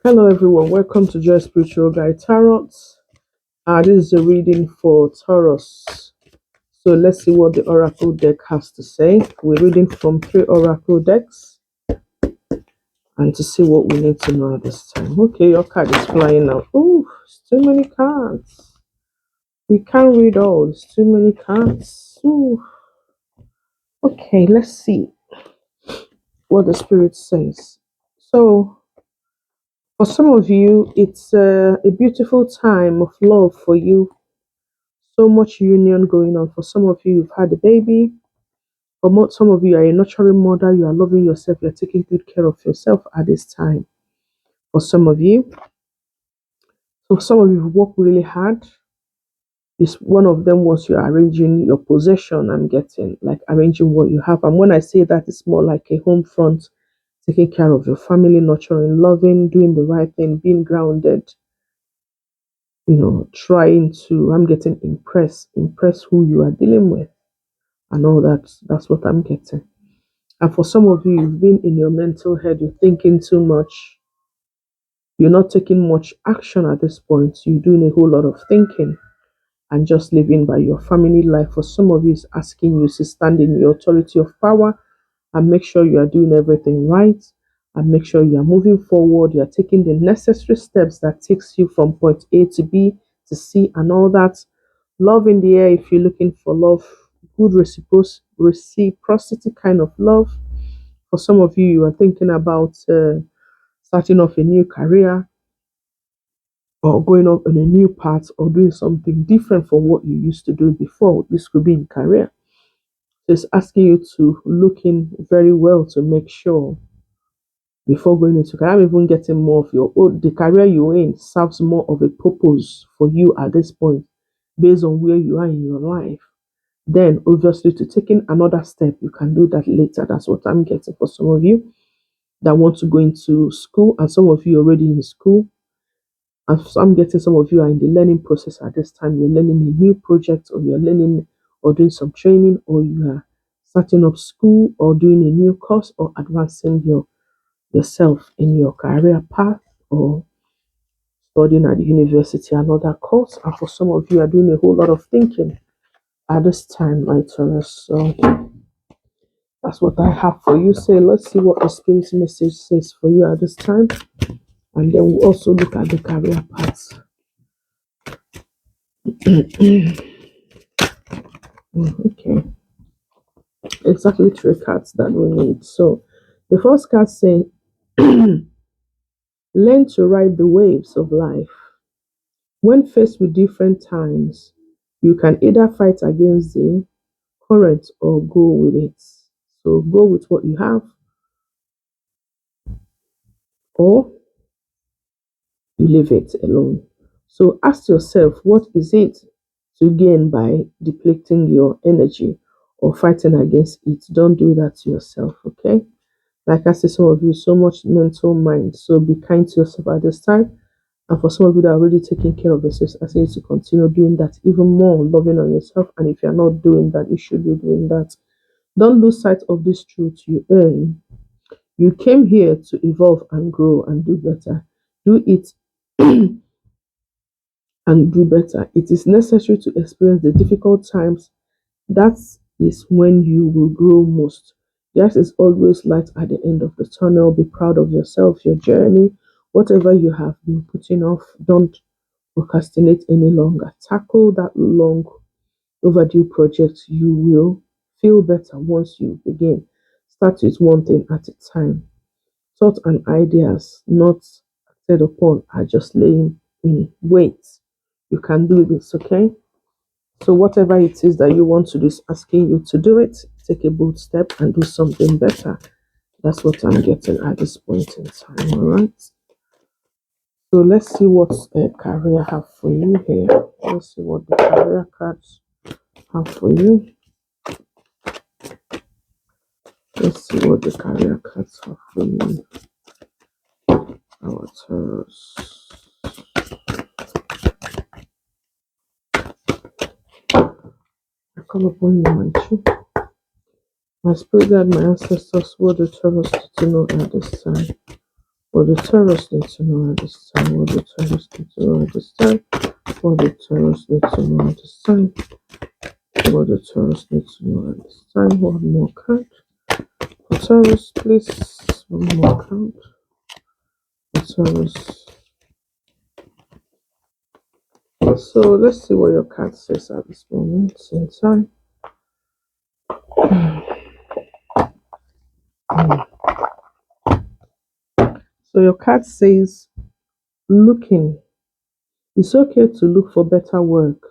Hello everyone, welcome to Joy Spiritual Guide Tarot. This is a reading for Taurus. So let's see what the Oracle deck has to say. We're reading from 3 Oracle decks and to see what we need to know at this time. Okay, your card is flying out. Oh, it's too many cards. We can't read all. It's too many cards. Ooh. Okay, let's see what the Spirit says. So for some of you, it's a beautiful time of love for you. So much union going on. For some of you, you've had a baby. Some of you are a nurturing mother. You are loving yourself. You're taking good care of yourself at this time. For some of you, so some of you have worked really hard. This one of them was you're arranging your possession. I'm getting like arranging what you have. And when I say that, it's more like a home front, taking care of your family, nurturing, loving, doing the right thing, being grounded. Trying to. I'm getting impress who you are dealing with and all that. That's what I'm getting. And for some of you, you've been in your mental head, you're thinking too much, you're not taking much action at this point, you're doing a whole lot of thinking and just living by your family life. For some of you, it's asking you to stand in your authority of power and make sure you are doing everything right and make sure you are moving forward, you are taking the necessary steps that takes you from point A to B to C and all that. Love in the air if you're looking for love, good reciprocity kind of love. For some of you, you are thinking about starting off a new career or going up on a new path or doing something different from what you used to do before. This could be in career. So it's asking you to look in very well to make sure before going into career, I'm even getting more of the career you're in serves more of a purpose for you at this point based on where you are in your life. Then obviously to taking another step, you can do that later. That's what I'm getting for some of you that want to go into school, and some of you already in school. And so I'm getting some of you are in the learning process at this time. You're learning a new project, or you're learning or doing some training, or you are starting up school, or doing a new course, or advancing yourself in your career path, or studying at the university another course. And for some of you are doing a whole lot of thinking at this time, my Taurus. So that's what I have for you. Say, let's see what the spirit message says for you at this time. And then we'll also look at the career paths. Okay. Exactly 3 cards that we need. So the first card saying, learn to ride the waves of life. When faced with different times, you can either fight against the current or go with it. So go with what you have, or you leave it alone. So ask yourself, what is it to gain by depleting your energy or fighting against it? Don't do that to yourself, okay? Like I said, some of you, so much mental mind. So be kind to yourself at this time. And for some of you that are already taking care of yourselves, I say you to continue doing that even more, loving on yourself. And if you're not doing that, you should be doing that. Don't lose sight of this truth you earn. You came here to evolve and grow and do better. Do it and do better. It is necessary to experience the difficult times. That is when you will grow most. Yes, it's always light at the end of the tunnel. Be proud of yourself, your journey, whatever you have been putting off. Don't procrastinate any longer. Tackle that long overdue project. You will feel better once you begin. Start with one thing at a time. Thoughts and ideas not acted upon are just laying in wait. You can do this, okay? So whatever it is that you want to do is asking you to do it. Take a bold step and do something better. That's what I'm getting at this point in time. All right. So let's see what career have for you here. Let's see what the career cards have for you. Let's see what the career cards have for you. Our Taurus. I come upon you, my true. My spirit guide, my ancestors, what the Taurus to know at this time. What the Taurus need to know at this time? What the Taurus need to know at this time? What the Taurus need to know at this time? What the Taurus need to know at this time? One more card. For Taurus, please. One more card. For Taurus. So let's see what your card says at this moment in time. So your card says, looking. It's okay to look for better work,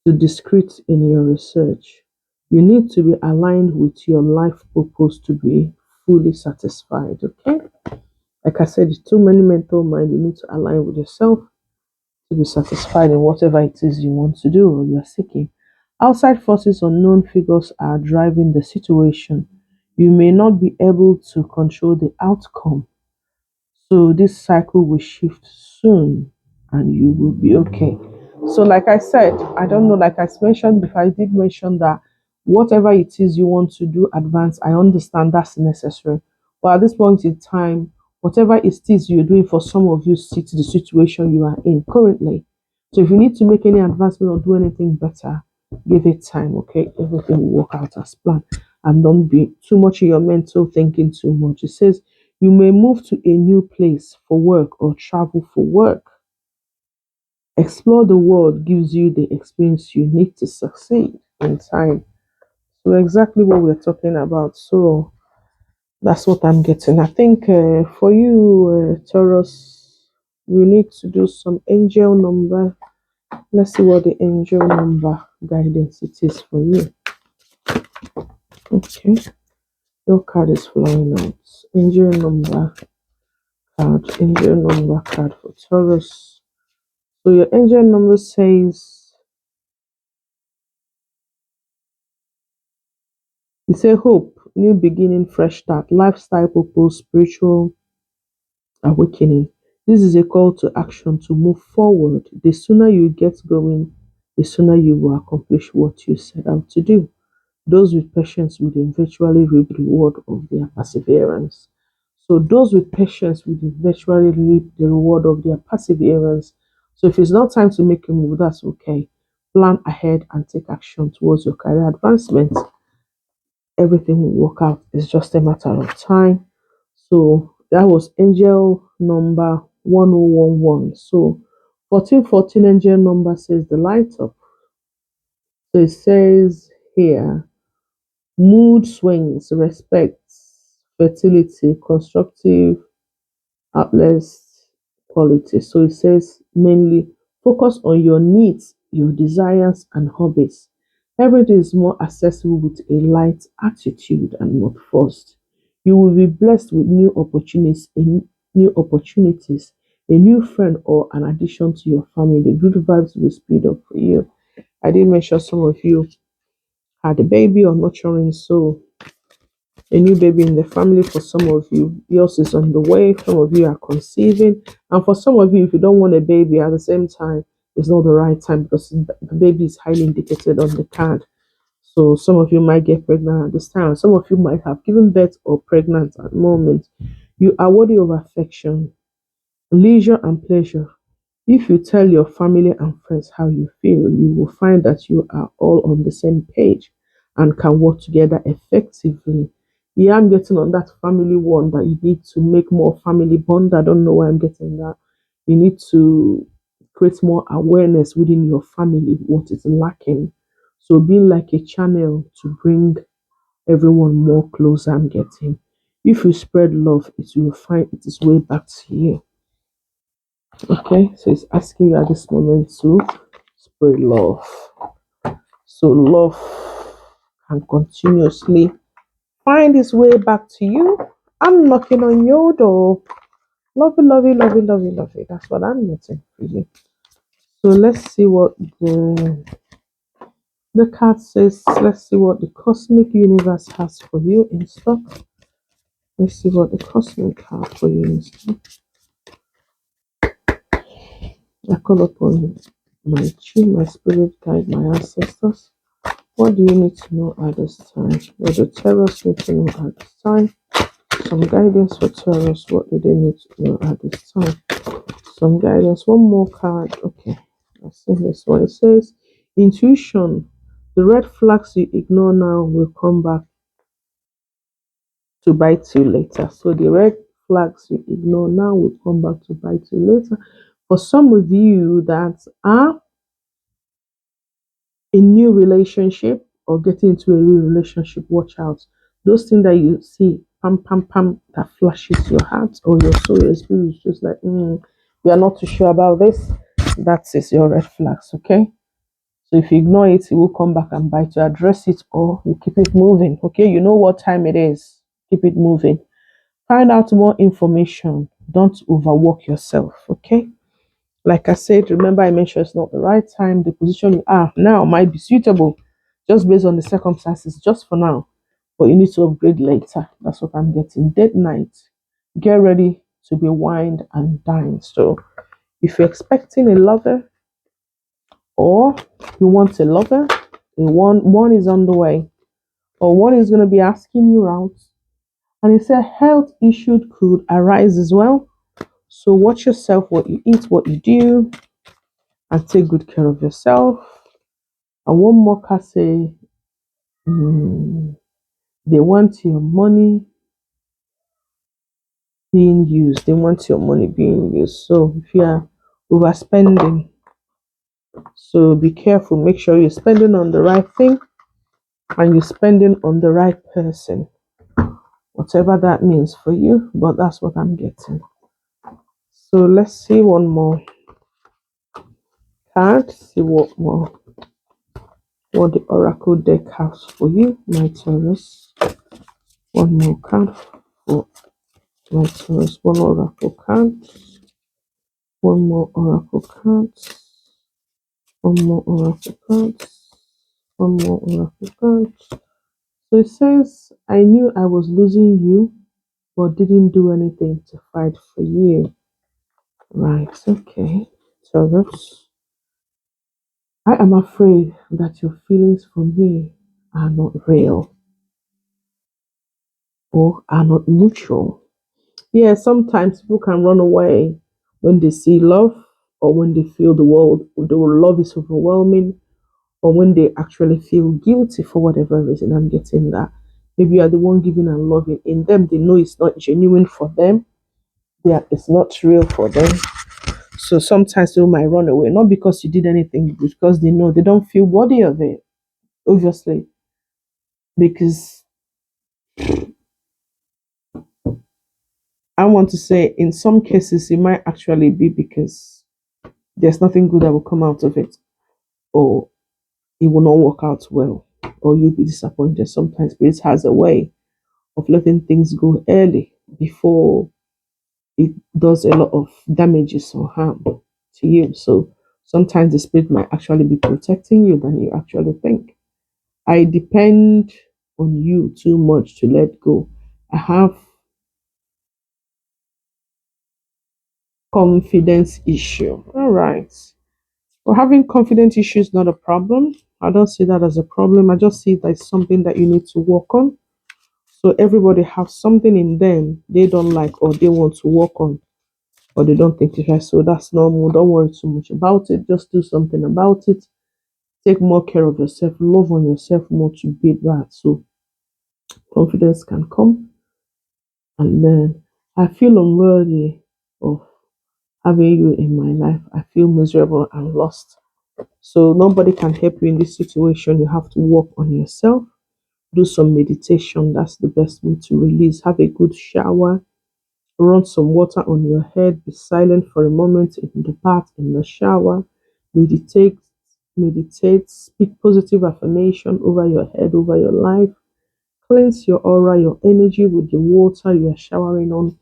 to discreet in your research. You need to be aligned with your life purpose to be fully satisfied. Okay? Like I said, too many mental mind. You need to align with yourself to be satisfied in whatever it is you want to do or you are seeking. Outside forces or known figures are driving the situation. You may not be able to control the outcome. So this cycle will shift soon and you will be okay. So, like I said, I don't know, like I mentioned before, I did mention that whatever it is you want to do, advance, I understand that's necessary. But at this point in time, whatever it is you're doing for some of you suits the situation you are in currently. So, if you need to make any advancement or do anything better, give it time, okay? Everything will work out as planned. And don't be too much in your mental thinking too much. It says, you may move to a new place for work or travel for work. Explore the world gives you the experience you need to succeed in time. So, exactly what we're talking about. So, that's what I'm getting. I think for you, Taurus, we need to do some angel number. Let's see what the angel number guidance it is for you. Okay, your card is flying out. Angel number card, angel number card for Taurus. So your angel number says, you say hope, new beginning, fresh start, lifestyle purpose, spiritual awakening. This is a call to action to move forward. The sooner you get going, the sooner you will accomplish what you set out to do. Those with patience will eventually reap the reward of their perseverance. So those with patience will eventually reap the reward of their perseverance. So if it's not time to make a move, that's okay. Plan ahead and take action towards your career advancement. Everything will work out. It's just a matter of time. So that was angel number 1011. So 1414 angel number says the light up. So it says here, mood swings, respect, fertility, constructive outlets, quality. So it says mainly focus on your needs, your desires, and hobbies. Everything is more accessible with a light attitude and not forced. You will be blessed with new opportunities, a new friend, or an addition to your family. The good vibes will speed up for you. I did mention some of you had a baby or nurturing, so a new baby in the family. For some of you, yours is on the way. Some of you are conceiving, and for some of you, if you don't want a baby at the same time, it's not the right time because the baby is highly indicated on the card. So some of you might get pregnant at this time. Some of you might have given birth or pregnant at the moment. You are worthy of affection, leisure, and pleasure. If you tell your family and friends how you feel, you will find that you are all on the same page and can work together effectively. Yeah, I'm getting on that family one that you need to make more family bond. I don't know why I'm getting that. You need to create more awareness within your family, what is lacking. So being like a channel to bring everyone more closer, I'm getting. If you spread love, it will find its way back to you. Okay, so it's asking you at this moment to spread love. So love can continuously find its way back to you. I'm knocking on your door. Lovey, lovey, lovey, lovey, lovey. That's what I'm getting for you. So let's see what the card says. Let's see what the cosmic universe has for you in stock. Let's see what the cosmic has for you in stock. I call upon my chi, my spirit guide, my ancestors. What do you need to know at this time? What the terrors need to know at this time? Some some guidance for Taurus. What do they need to know at this time? Some guidance. One more card. Okay. Let's see this one. It says intuition. The red flags you ignore now will come back to bite you later. So the red flags you ignore now will come back to bite you later. For some of you that are in new relationship or getting into a real relationship, watch out. Those things that you see, pam pam pam, that flashes your heart or your soul, your spirit is just like, you are not too sure about this. That is your red flags, okay? So if you ignore it, it will come back and bite you. Address it or you keep it moving, okay? You know what time it is. Keep it moving. Find out more information. Don't overwork yourself, okay? Like I said, remember I mentioned it's not the right time. The position you are now might be suitable just based on the circumstances, just for now. But you need to upgrade later. That's what I'm getting. Dead night. Get ready to be wined and dined. So if you're expecting a lover or you want a lover, one is on the way, or one is going to be asking you out. And it said health issues could arise as well. So watch yourself, what you eat, what you do, and take good care of yourself. And one more card say, they want your money being used. They want your money being used. So if you are overspending, so be careful. Make sure you're spending on the right thing and you're spending on the right person. Whatever that means for you, but that's what I'm getting. So let's see one more card. See what the Oracle deck has for you, my Taurus. One more card for my Taurus. One Oracle card. One more Oracle card. One more Oracle card. One more Oracle card. So it says, I knew I was losing you, but didn't do anything to fight for you. Right, okay. Taurus. I am afraid that your feelings for me are not real or are not mutual. Yeah, sometimes people can run away when they see love or when they feel the love is overwhelming, or when they actually feel guilty for whatever reason. I'm getting that. Maybe you are the one giving and loving. In them, they know it's not genuine for them. Yeah, it's not real for them. So sometimes they might run away, not because you did anything, because they know they don't feel worthy of it. Obviously, because I want to say in some cases it might actually be because there's nothing good that will come out of it, or it will not work out well, or you'll be disappointed. Sometimes spirit has a way of letting things go early before it does a lot of damages or harm to you. So sometimes the spirit might actually be protecting you than you actually think. I depend on you too much to let go. I have confidence issue. All right. Well, having confidence issue is not a problem. I don't see that as a problem. I just see that it's something that you need to work on. So everybody have something in them they don't like or they want to work on, or they don't think it's right. So that's normal. Don't worry too much about it. Just do something about it. Take more care of yourself. Love on yourself more to beat that. So confidence can come. And then I feel unworthy of having you in my life. I feel miserable and lost. So nobody can help you in this situation. You have to work on yourself. Do some meditation. That's the best way to release. Have a good shower. Run some water on your head. Be silent for a moment in the bath, in the shower. Meditate. Meditate. Speak positive affirmation over your head, over your life. Cleanse your aura, your energy with the water you are showering on.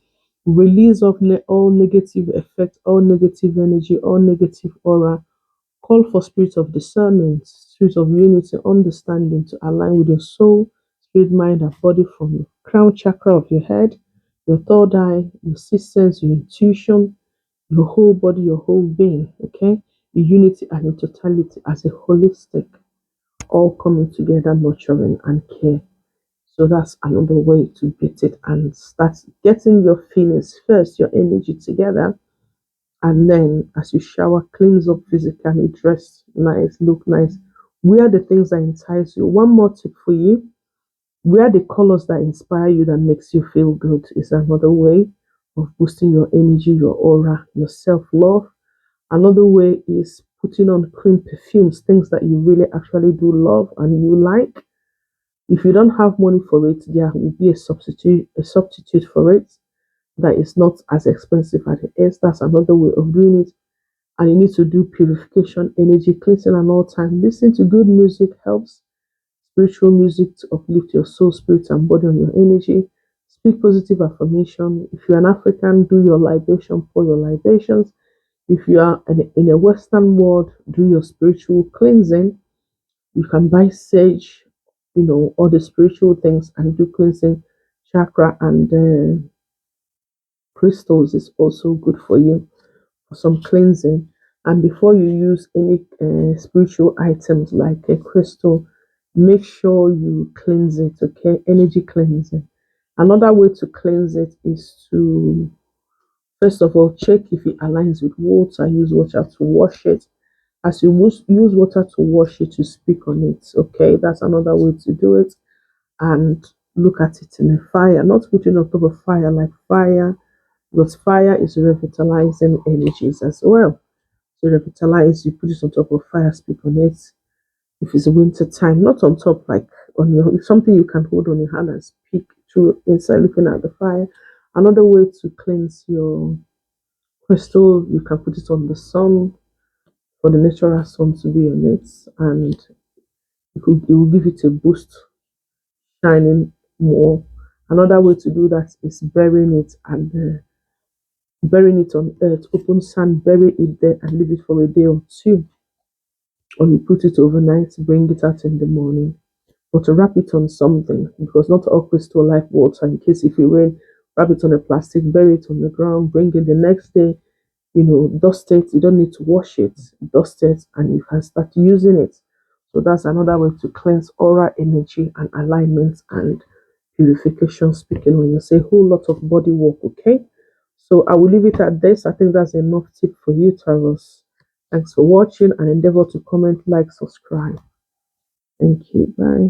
Release of all negative effect, all negative energy, all negative aura. Call for spirit of discernment, spirit of unity, understanding to align with your soul, spirit, mind, and body from your crown chakra of your head, your third eye, your sixth sense, your intuition, your whole body, your whole being, okay? Your unity and your totality as a holistic, all coming together, nurturing and care. So that's another way to beat it and start getting your feelings first, your energy together. And then as you shower, cleanse up physically, dress nice, look nice. Wear the things that entice you. One more tip for you: wear the colors that inspire you, that makes you feel good, is another way of boosting your energy, your aura, your self-love. Another way is putting on cream perfumes, things that you really actually do love and you like. If you don't have money for it, there will be a substitute for it that is not as expensive as it is. That's another way of doing it. And you need to do purification, energy cleansing, and all time. Listening to good music helps. Spiritual music to uplift your soul, spirit, and body on your energy. Speak positive affirmation. If you're an African, do your libation, pour your libations. If you are in a Western world, do your spiritual cleansing. You can buy sage, all the spiritual things, and do cleansing. Chakra and crystals is also good for you for some cleansing. And before you use any spiritual items like a crystal, make sure you cleanse it, okay? Energy cleansing. Another way to cleanse it is to, first of all, check if it aligns with water. Use water to wash it. As you use water to wash it, you speak on it, okay? That's another way to do it. And look at it in a fire, not putting on top of fire, like fire, because fire is revitalizing energies as well. To revitalize, you put it on top of fire, speak on it. If it's winter time, not on top, like on your, it's something you can hold on your hand and speak through inside looking at the fire. Another way to cleanse your crystal, you can put it on the sun for the natural sun to be on it, and it will give it a boost, shining more. Another way to do that is burying it on earth, open sand, bury it there and leave it for a day or two. Or you put it overnight, bring it out in the morning. But to wrap it on something, because not all crystal like water. In case if you rain, wrap it on a plastic, bury it on the ground, bring it the next day, dust it. You don't need to wash it, dust it, and you can start using it. So that's another way to cleanse aura, energy, and alignment and purification. Speaking when you say a whole lot of body work, okay? So I will leave it at this. I think that's enough tip for you, Taurus. Thanks for watching and endeavor to comment, like, subscribe. Thank you. Bye.